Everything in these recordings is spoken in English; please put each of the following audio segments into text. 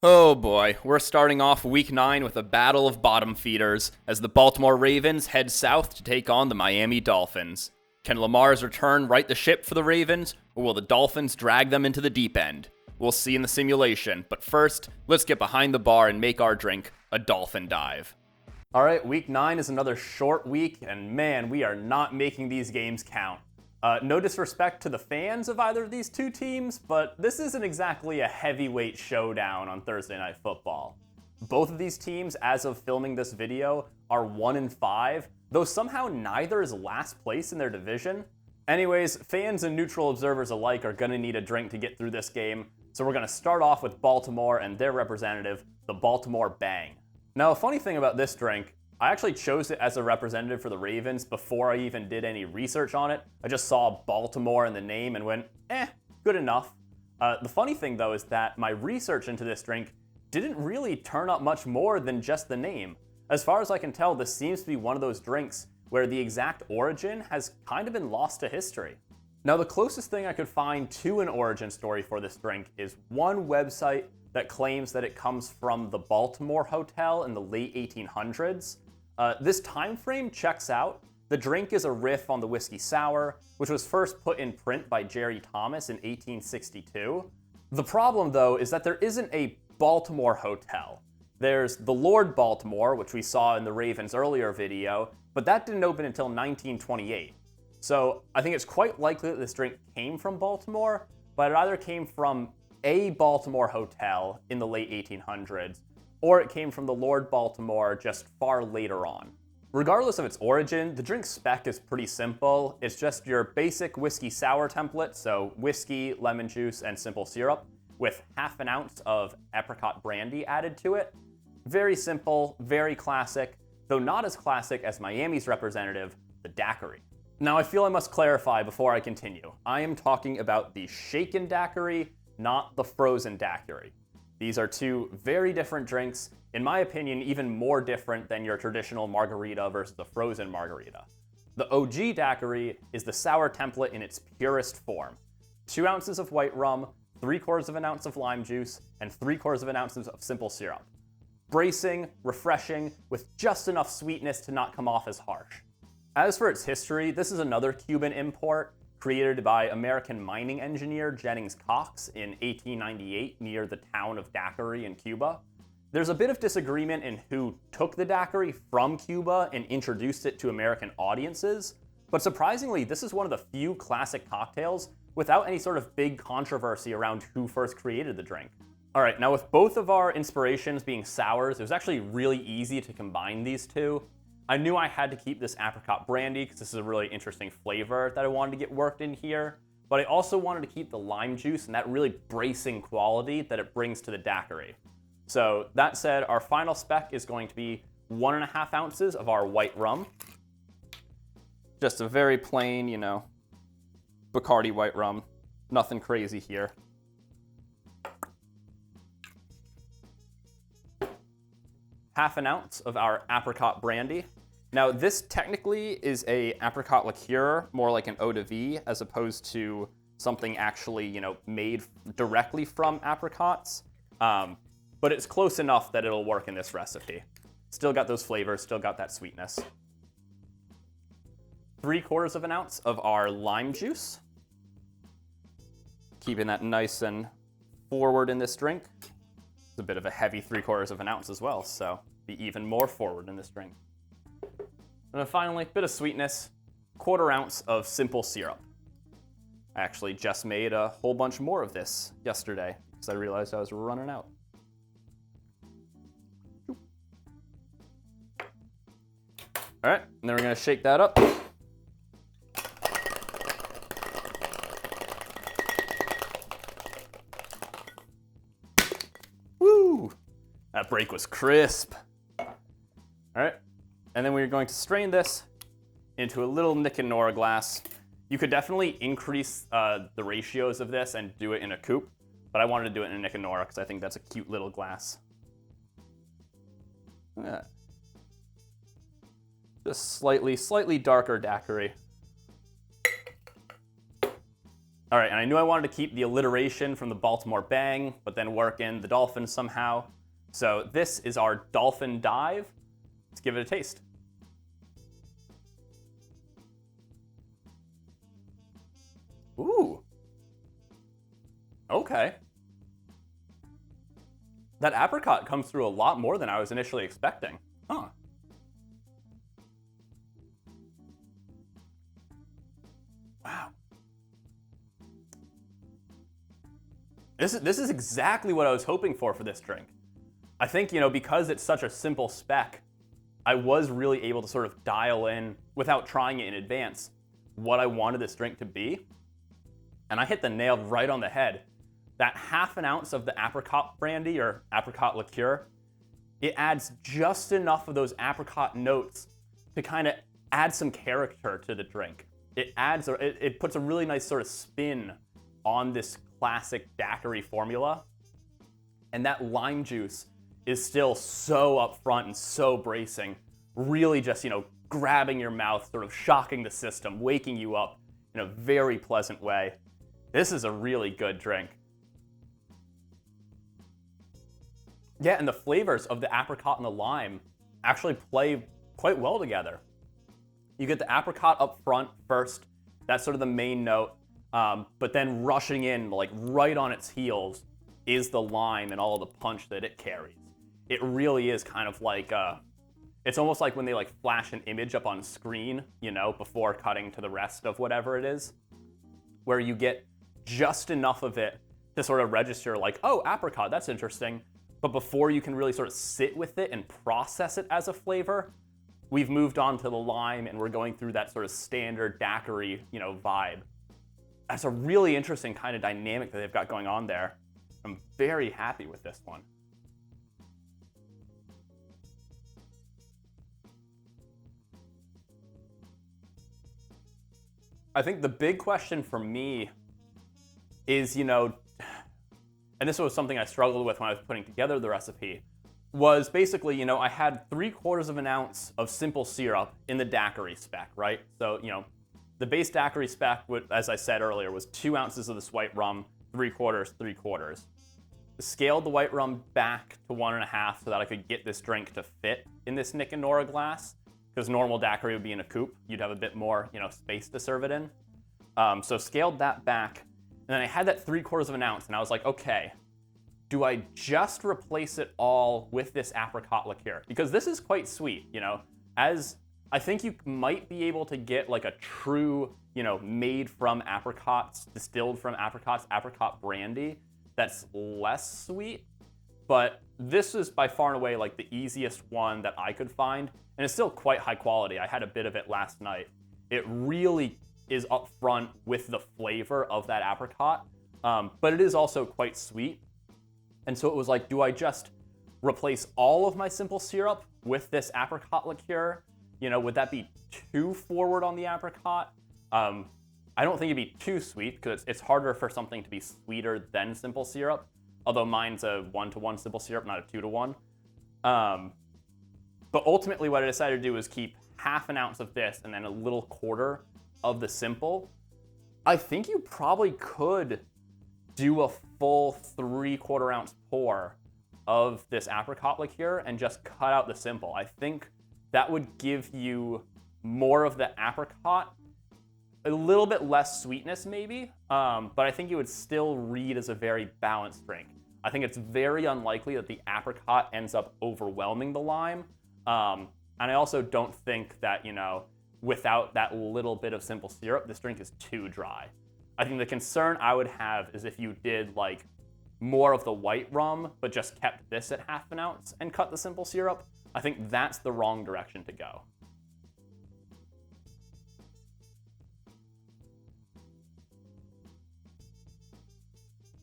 Oh boy, we're starting off week 9 with a battle of bottom feeders as the Baltimore Ravens head south to take on the Miami Dolphins. Can Lamar's return right the ship for the Ravens, or will the Dolphins drag them into the deep end? We'll see in the simulation, but first, let's get behind the bar and make our drink a Dolphin Dive. Alright, week 9 is another short week, and man, we are not making these games count. No disrespect to the fans of either of these two teams, but this isn't exactly a heavyweight showdown on Thursday Night Football. Both of these teams, as of filming this video, are 1-5, though somehow neither is last place in their division. Anyways, fans and neutral observers alike are gonna need a drink to get through this game, so we're gonna start off with Baltimore and their representative, the Baltimore Bang. Now, a funny thing about this drink, I actually chose it as a representative for the Ravens before I even did any research on it. I just saw Baltimore in the name and went, good enough. The funny thing though is that my research into this drink didn't really turn up much more than just the name. As far as I can tell, this seems to be one of those drinks where the exact origin has kind of been lost to history. Now, the closest thing I could find to an origin story for this drink is one website that claims that it comes from the Baltimore Hotel in the late 1800s. This time frame checks out. The drink is a riff on the whiskey sour, which was first put in print by Jerry Thomas in 1862. The problem, though, is that there isn't a Baltimore Hotel. There's the Lord Baltimore, which we saw in the Ravens earlier video, but that didn't open until 1928. So I think it's quite likely that this drink came from Baltimore, but it either came from a Baltimore hotel in the late 1800s, or it came from the Lord Baltimore just far later on. Regardless of its origin, the drink spec is pretty simple. It's just your basic whiskey sour template, so whiskey, lemon juice, and simple syrup, with half an ounce of Apricot Brandy added to it. Very simple, very classic, though not as classic as Miami's representative, the daiquiri. Now, I feel I must clarify before I continue. I am talking about the shaken daiquiri, not the frozen daiquiri. These are two very different drinks, in my opinion, even more different than your traditional margarita versus the frozen margarita. The OG daiquiri is the sour template in its purest form. 2 ounces of white rum, 3/4 of an ounce of lime juice, and 3/4 of an ounce of simple syrup. Bracing, refreshing, with just enough sweetness to not come off as harsh. As for its history, this is another Cuban import, created by American mining engineer Jennings Cox in 1898 near the town of Daiquiri in Cuba. There's a bit of disagreement in who took the daiquiri from Cuba and introduced it to American audiences, but surprisingly, this is one of the few classic cocktails without any sort of big controversy around who first created the drink. All right, now with both of our inspirations being sours, it was actually really easy to combine these two. I knew I had to keep this Apricot Brandy because this is a really interesting flavor that I wanted to get worked in here, but I also wanted to keep the lime juice and that really bracing quality that it brings to the daiquiri. So that said, our final spec is going to be 1.5 ounces of our white rum. Just a very plain, Bacardi white rum. Nothing crazy here. Half an ounce of our Apricot Brandy. Now, this technically is a apricot liqueur, more like an eau de vie, as opposed to something actually, made directly from apricots. But it's close enough that it'll work in this recipe. Still got those flavors, still got that sweetness. 3/4 of an ounce of our lime juice. Keeping that nice and forward in this drink. It's a bit of a heavy 3/4 of an ounce as well, so be even more forward in this drink. And then finally, a bit of sweetness, 1/4 ounce of simple syrup. I actually just made a whole bunch more of this yesterday because I realized I was running out. All right, and then we're gonna shake that up. Woo! That break was crisp. All right. And then we're going to strain this into a little Nick Nora glass. You could definitely increase the ratios of this and do it in a coupe, but I wanted to do it in a Nick Nora because I think that's a cute little glass. Look at that. Just slightly darker daiquiri. All right, and I knew I wanted to keep the alliteration from the Baltimore Bang, but then work in the Dolphin somehow. So this is our Dolphin Dive. Let's give it a taste. Ooh. Okay. That apricot comes through a lot more than I was initially expecting. Huh. Wow. This is exactly what I was hoping for this drink. I think, because it's such a simple spec, I was really able to sort of dial in, without trying it in advance, what I wanted this drink to be. And I hit the nail right on the head. That half an ounce of the apricot brandy or apricot liqueur, it adds just enough of those apricot notes to kind of add some character to the drink. It puts a really nice sort of spin on this classic daiquiri formula. And that lime juice is still so upfront and so bracing, really just, grabbing your mouth, sort of shocking the system, waking you up in a very pleasant way. This is a really good drink. Yeah, and the flavors of the apricot and the lime actually play quite well together. You get the apricot up front first, that's sort of the main note, but then rushing in, like right on its heels, is the lime and all of the punch that it carries. It really is kind of like, it's almost like when they like flash an image up on screen, before cutting to the rest of whatever it is, where you get just enough of it to sort of register like, oh, apricot, that's interesting. But before you can really sort of sit with it and process it as a flavor, we've moved on to the lime and we're going through that sort of standard daiquiri, vibe. That's a really interesting kind of dynamic that they've got going on there. I'm very happy with this one. I think the big question for me is, and this was something I struggled with when I was putting together the recipe, was basically, I had 3/4 of an ounce of simple syrup in the daiquiri spec, right? So, the base daiquiri spec, as I said earlier, was 2 ounces of this white rum, 3/4, 3/4. Scaled the white rum back to 1.5 so that I could get this drink to fit in this Nick Nora glass, because normal daiquiri would be in a coupe. You'd have a bit more, space to serve it in. So scaled that back, and then I had that 3/4 of an ounce, and I was like, okay, do I just replace it all with this apricot liqueur? Because this is quite sweet, as I think you might be able to get like a true, made from apricots, distilled from apricots, apricot brandy that's less sweet. But this is by far and away like the easiest one that I could find, and it's still quite high quality. I had a bit of it last night. It really is upfront with the flavor of that apricot, but it is also quite sweet. And so it was like, do I just replace all of my simple syrup with this apricot liqueur? Would that be too forward on the apricot? I don't think it'd be too sweet, because it's harder for something to be sweeter than simple syrup, although mine's a 1-to-1 simple syrup, not a 2-to-1. But ultimately what I decided to do was keep 1/2 ounce of this and then a little 1/4 of the simple. I think you probably could do a full 3/4 ounce pour of this apricot liqueur and just cut out the simple. I think that would give you more of the apricot, a little bit less sweetness maybe, but I think it would still read as a very balanced drink. I think it's very unlikely that the apricot ends up overwhelming the lime. And I also don't think that, without that little bit of simple syrup, this drink is too dry. I think the concern I would have is if you did like more of the white rum, but just kept this at 1/2 ounce and cut the simple syrup. I think that's the wrong direction to go.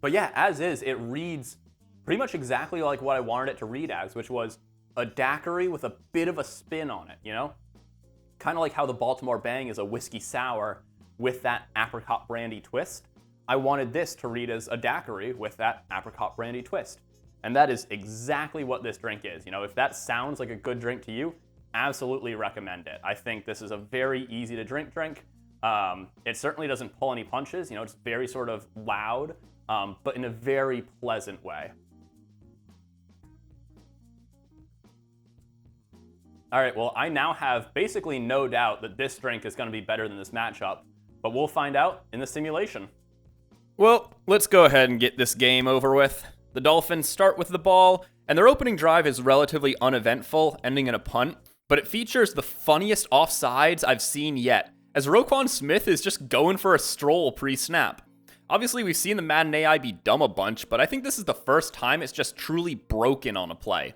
But yeah, as is, it reads pretty much exactly like what I wanted it to read as, which was a daiquiri with a bit of a spin on it, Kind of like how the Baltimore Bang is a whiskey sour with that apricot brandy twist. I wanted this to read as a daiquiri with that apricot brandy twist. And that is exactly what this drink is. If that sounds like a good drink to you, absolutely recommend it. I think this is a very easy to drink. It certainly doesn't pull any punches. It's very sort of loud, but in a very pleasant way. All right, well, I now have basically no doubt that this drink is going to be better than this matchup, but we'll find out in the simulation. Well, let's go ahead and get this game over with. The Dolphins start with the ball, and their opening drive is relatively uneventful, ending in a punt, but it features the funniest offsides I've seen yet, as Roquan Smith is just going for a stroll pre-snap. Obviously, we've seen the Madden AI be dumb a bunch, but I think this is the first time it's just truly broken on a play.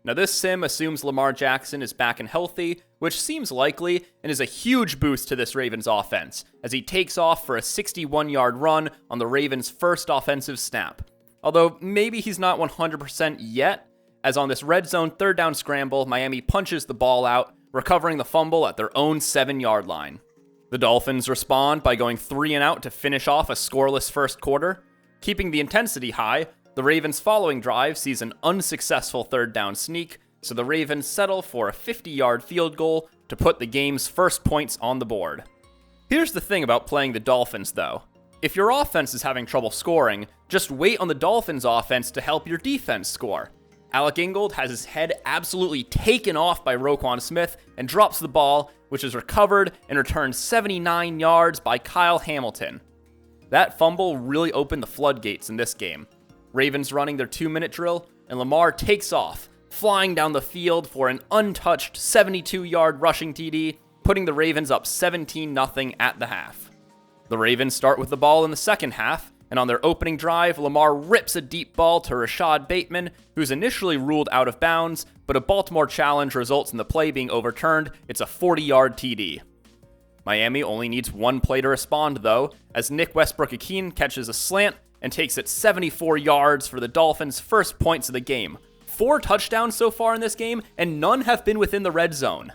Now, this sim assumes Lamar Jackson is back and healthy, which seems likely, and is a huge boost to this Ravens offense, as he takes off for a 61-yard run on the Ravens' first offensive snap. Although, maybe he's not 100% yet, as on this red zone third down scramble, Miami punches the ball out, recovering the fumble at their own 7-yard line. The Dolphins respond by going 3 and out to finish off a scoreless first quarter. Keeping the intensity high, the Ravens' following drive sees an unsuccessful third down sneak, so the Ravens settle for a 50-yard field goal to put the game's first points on the board. Here's the thing about playing the Dolphins, though. If your offense is having trouble scoring, just wait on the Dolphins' offense to help your defense score. Alec Ingold has his head absolutely taken off by Roquan Smith and drops the ball, which is recovered and returned 79 yards by Kyle Hamilton. That fumble really opened the floodgates in this game. Ravens running their 2-minute drill, and Lamar takes off, flying down the field for an untouched 72-yard rushing TD, putting the Ravens up 17-0 at the half. The Ravens start with the ball in the second half, and on their opening drive, Lamar rips a deep ball to Rashad Bateman, who's initially ruled out of bounds, but a Baltimore challenge results in the play being overturned. It's a 40-yard TD. Miami only needs one play to respond, though, as Nick Westbrook-Ikhine catches a slant and takes it 74 yards for the Dolphins' first points of the game. 4 touchdowns so far in this game, and none have been within the red zone.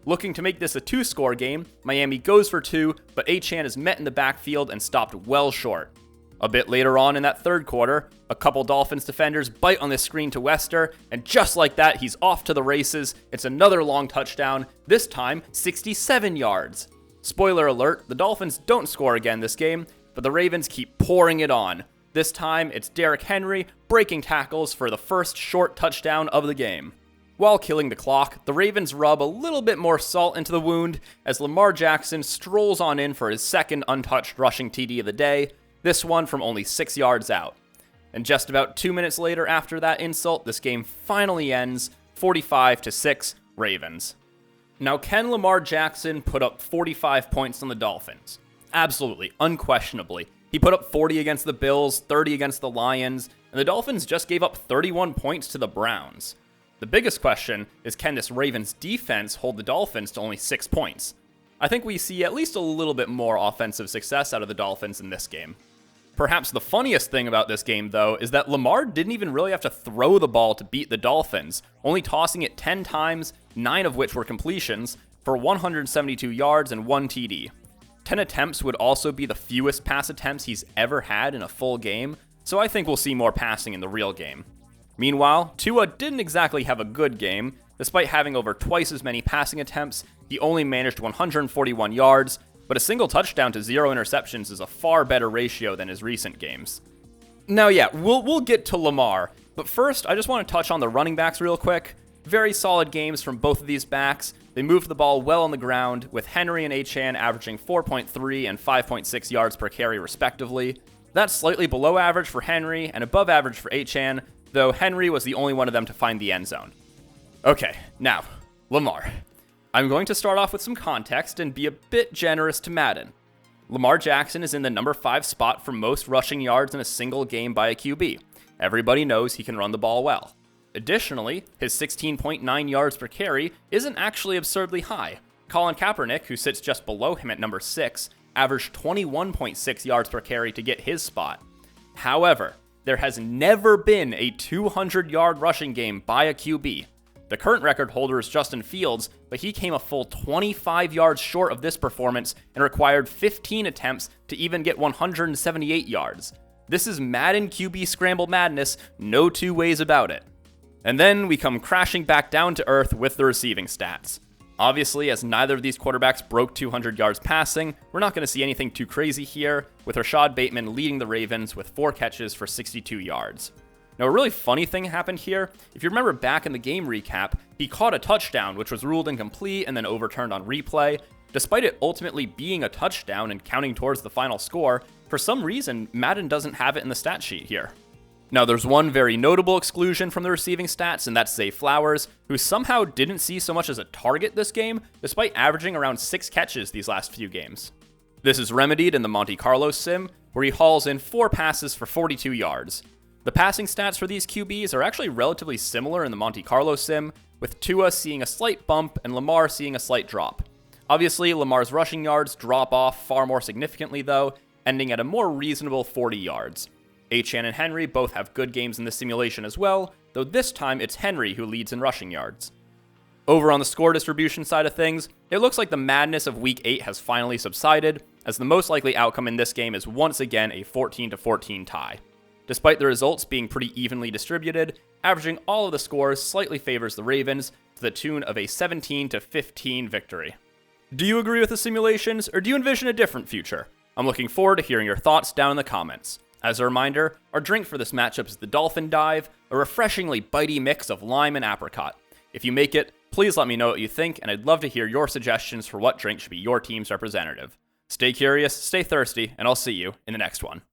Looking to make this a 2-score game, Miami goes for 2, but Achane is met in the backfield and stopped well short. A bit later on in that third quarter, a couple Dolphins defenders bite on this screen to Wester, and just like that, he's off to the races. It's another long touchdown, this time 67 yards. Spoiler alert, the Dolphins don't score again this game, but the Ravens keep pouring it on. This time, it's Derrick Henry breaking tackles for the first short touchdown of the game. While killing the clock, the Ravens rub a little bit more salt into the wound as Lamar Jackson strolls on in for his second untouched rushing TD of the day, this one from only 6 yards out. And just about 2 minutes later after that insult, this game finally ends, 45-6 Ravens. Now, can Lamar Jackson put up 45 points on the Dolphins? Absolutely, unquestionably. He put up 40 against the Bills, 30 against the Lions, and the Dolphins just gave up 31 points to the Browns. The biggest question is, can this Ravens defense hold the Dolphins to only 6 points? I think we see at least a little bit more offensive success out of the Dolphins in this game. Perhaps the funniest thing about this game, though, is that Lamar didn't even really have to throw the ball to beat the Dolphins, only tossing it 10 times, 9 of which were completions, for 172 yards and 1 TD. 10 attempts would also be the fewest pass attempts he's ever had in a full game, so I think we'll see more passing in the real game. Meanwhile, Tua didn't exactly have a good game. Despite having over twice as many passing attempts, he only managed 141 yards, but a single touchdown to 0 interceptions is a far better ratio than his recent games. Now yeah, we'll get to Lamar, but first I just want to touch on the running backs real quick. Very solid games from both of these backs. They moved the ball well on the ground, with Henry and Achane averaging 4.3 and 5.6 yards per carry respectively. That's slightly below average for Henry and above average for Achane, though Henry was the only one of them to find the end zone. Okay, now, Lamar. I'm going to start off with some context and be a bit generous to Madden. Lamar Jackson is in the number 5 spot for most rushing yards in a single game by a QB. Everybody knows he can run the ball well. Additionally, his 16.9 yards per carry isn't actually absurdly high. Colin Kaepernick, who sits just below him at number 6, averaged 21.6 yards per carry to get his spot. However, there has never been a 200-yard rushing game by a QB. The current record holder is Justin Fields, but he came a full 25 yards short of this performance and required 15 attempts to even get 178 yards. This is Madden QB scramble madness, no two ways about it. And then we come crashing back down to earth with the receiving stats. Obviously, as neither of these quarterbacks broke 200 yards passing, we're not going to see anything too crazy here, with Rashad Bateman leading the Ravens with 4 catches for 62 yards. Now, a really funny thing happened here. If you remember back in the game recap, he caught a touchdown, which was ruled incomplete and then overturned on replay. Despite it ultimately being a touchdown and counting towards the final score, for some reason, Madden doesn't have it in the stat sheet here. Now, there's one very notable exclusion from the receiving stats, and that's Zay Flowers, who somehow didn't see so much as a target this game, despite averaging around 6 catches these last few games. This is remedied in the Monte Carlo sim, where he hauls in 4 passes for 42 yards. The passing stats for these QBs are actually relatively similar in the Monte Carlo sim, with Tua seeing a slight bump and Lamar seeing a slight drop. Obviously, Lamar's rushing yards drop off far more significantly though, ending at a more reasonable 40 yards. Achane and Henry both have good games in this simulation as well, though this time it's Henry who leads in rushing yards. Over on the score distribution side of things, it looks like the madness of Week 8 has finally subsided, as the most likely outcome in this game is once again a 14-14 tie. Despite the results being pretty evenly distributed, averaging all of the scores slightly favors the Ravens to the tune of a 17-15 victory. Do you agree with the simulations, or do you envision a different future? I'm looking forward to hearing your thoughts down in the comments. As a reminder, our drink for this matchup is the Dolphin Dive, a refreshingly bitey mix of lime and apricot. If you make it, please let me know what you think, and I'd love to hear your suggestions for what drink should be your team's representative. Stay curious, stay thirsty, and I'll see you in the next one.